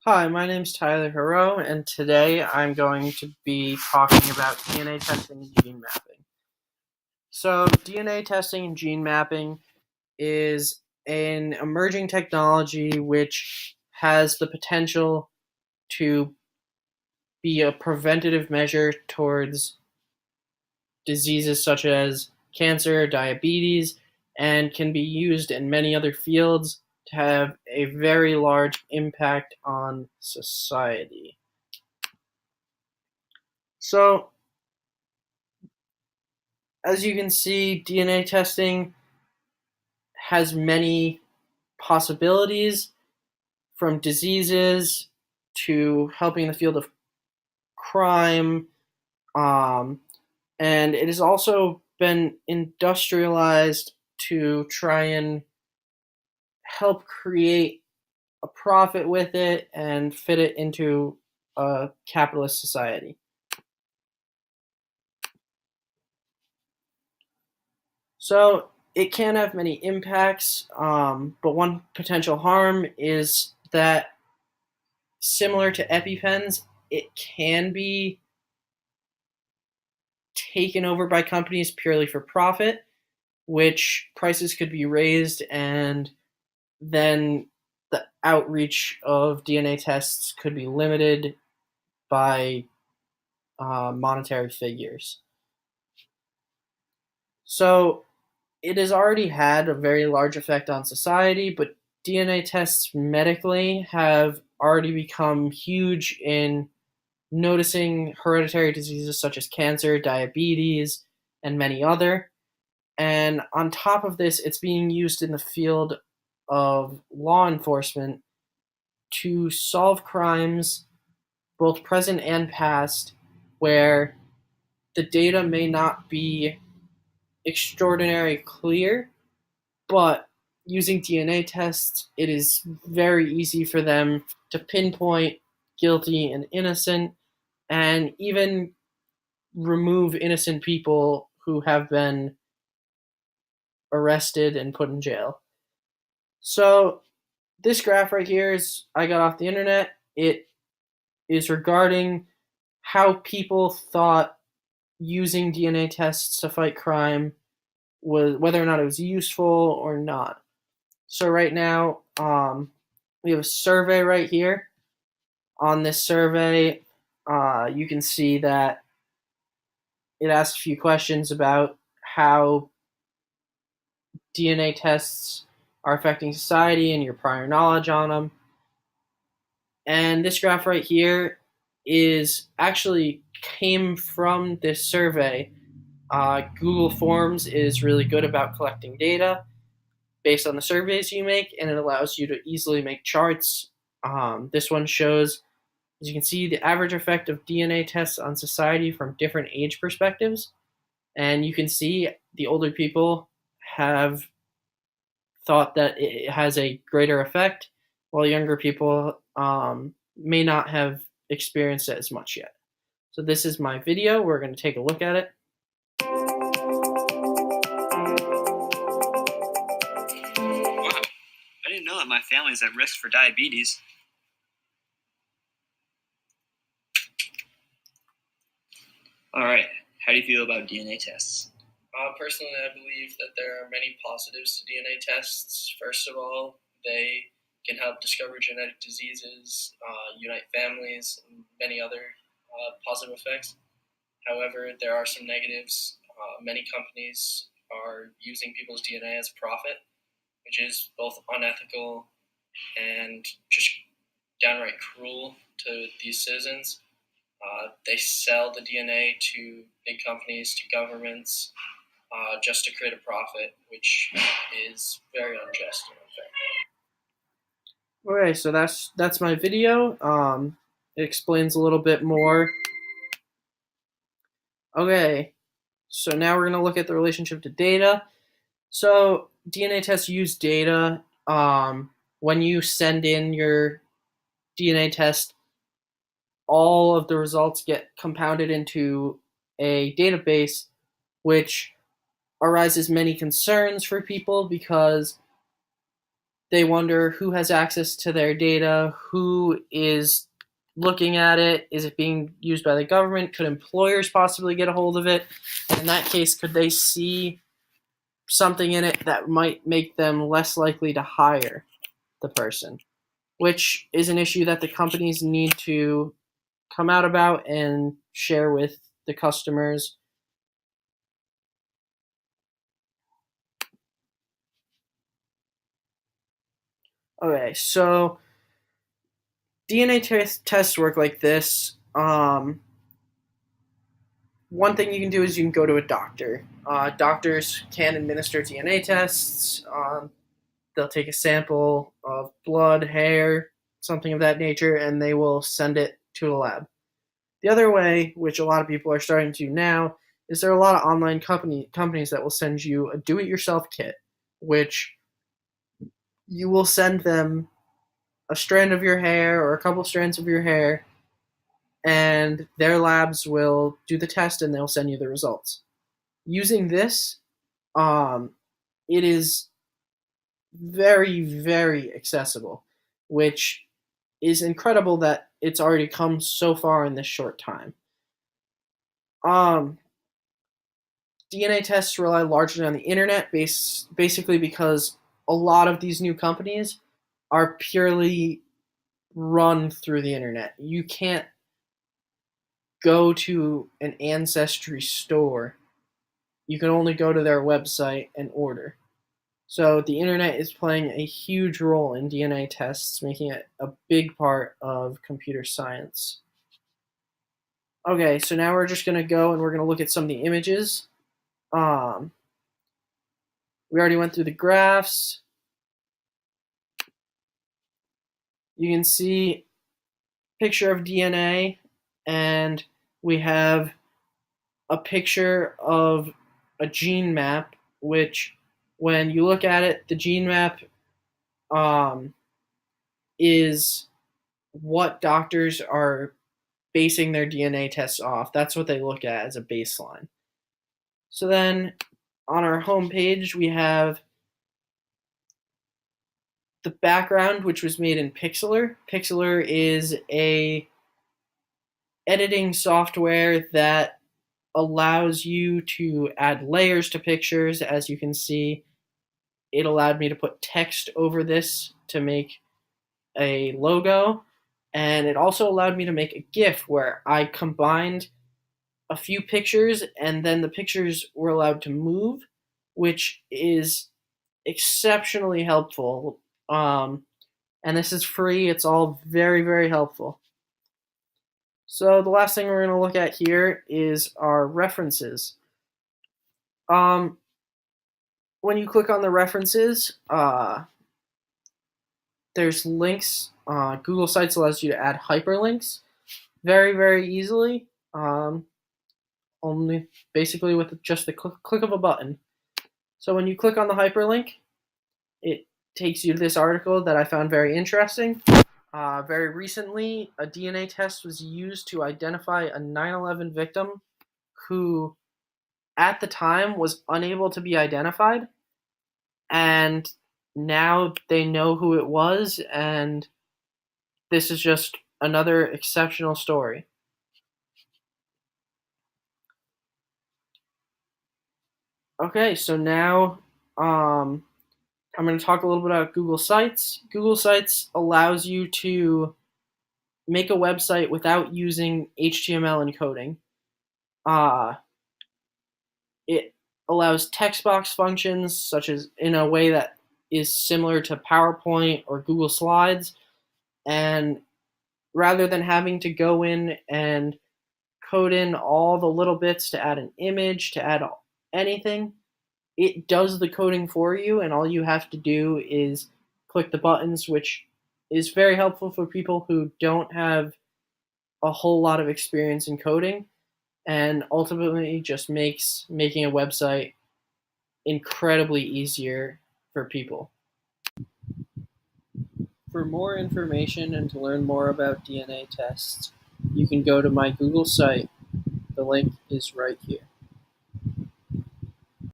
Hi, my name is Tyler Heroux, and today I'm going to be talking about DNA testing and gene mapping. So, DNA testing and gene mapping is an emerging technology which has the potential to be a preventative measure towards diseases such as cancer, diabetes, and can be used in many other fields to have a very large impact on society. So, as you can see, DNA testing has many possibilities from diseases to helping the field of crime. Um, and it has also been industrialized to try and help create a profit with it and fit it into a capitalist society. So it can have many impacts, but one potential harm is that similar to EpiPens, it can be taken over by companies purely for profit, which prices could be raised, and then the outreach of DNA tests could be limited by monetary figures. So it has already had a very large effect on society, but DNA tests medically have already become huge in noticing hereditary diseases such as cancer, diabetes, and many other. And on top of this, it's being used in the field of law enforcement to solve crimes, both present and past, where the data may not be extraordinarily clear, but using DNA tests, it is very easy for them to pinpoint guilty and innocent, and even remove innocent people who have been arrested and put in jail. So this graph right here is I got off the internet. It is regarding how people thought using DNA tests to fight crime was, whether or not it was useful or not. So right now, we have a survey right here. On this survey, you can see that it asks a few questions about how DNA tests are affecting society and your prior knowledge on them. And this graph right here is actually came from this survey. Google Forms is really good about collecting data based on the surveys you make, and it allows you to easily make charts. This one shows, as you can see, the average effect of DNA tests on society from different age perspectives. And you can see the older people have thought that it has a greater effect, while younger people may not have experienced it as much yet. So this is my video. We're going to take a look at it. Wow, I didn't know that my family is at risk for diabetes. All right, how do you feel about DNA tests? Personally, I believe that there are many positives to DNA tests. First of all, they can help discover genetic diseases, unite families, and many other positive effects. However, there are some negatives. Many companies are using people's DNA as profit, which is both unethical and just downright cruel to these citizens. They sell the DNA to big companies, to governments, just to create a profit, which is very unjust and unfair. Okay, so that's my video. It explains a little bit more. Okay, so now we're gonna look at the relationship to data. So DNA tests use data. When you send in your DNA test, all of the results get compounded into a database, which arises many concerns for people because They wonder who has access to their data, who is looking at it, is it being used by the government, could employers possibly get a hold of it, and in that case, could they see something in it that might make them less likely to hire the person, which is an issue that the companies need to come out about and share with the customers. Okay, so DNA tests work like this. One thing you can do is you can go to a doctor. Doctors can administer DNA tests. They'll take a sample of blood, hair, something of that nature, and they will send it to a lab. The other way, which a lot of people are starting to now, is there are a lot of online companies that will send you a do-it-yourself kit, which you will send them a strand of your hair or a couple strands of your hair, and their labs will do the test and they'll send you the results. Using this, um, it is very, very accessible, which is incredible that it's already come so far in this short time. Um, DNA tests rely largely on the internet, basically because a lot of these new companies are purely run through the internet. You can't go to an ancestry store. You can only go to their website and order. So the internet is playing a huge role in DNA tests, making it a big part of computer science. Okay, so now we're just going to go and we're going to look at some of the images. Um, we already went through the graphs. You can see picture of DNA, and we have a picture of a gene map, which when you look at it, the gene map um, is what doctors are basing their DNA tests off. That's what they look at as a baseline. So then on our home page, we have the background, which was made in Pixlr. Pixlr is a editing software that allows you to add layers to pictures. As you can see, it allowed me to put text over this to make a logo, and it also allowed me to make a GIF where I combined a few pictures and then the pictures were allowed to move, which is exceptionally helpful. And this is free. It's all very, very helpful. So the last thing we're going to look at here is our references. Um, when you click on the references, there's links. Google Sites allows you to add hyperlinks very, very easily. Only basically with just the click of a button. So when you click on the hyperlink, it takes you to this article that I found very interesting. Very recently, a DNA test was used to identify a 9/11 victim who, at the time, was unable to be identified. And now they know who it was, and this is just another exceptional story. Okay, so now I'm going to talk a little bit about Google Sites. Google Sites allows you to make a website without using HTML encoding. It allows text box functions, such as in a way that is similar to PowerPoint or Google Slides. And rather than having to go in and code in all the little bits to add an image, to add anything, it does the coding for you, and all you have to do is click the buttons, which is very helpful for people who don't have a whole lot of experience in coding, and ultimately just makes making a website incredibly easier for people. For more information and to learn more about DNA tests, you can go to my Google site. The link is right here.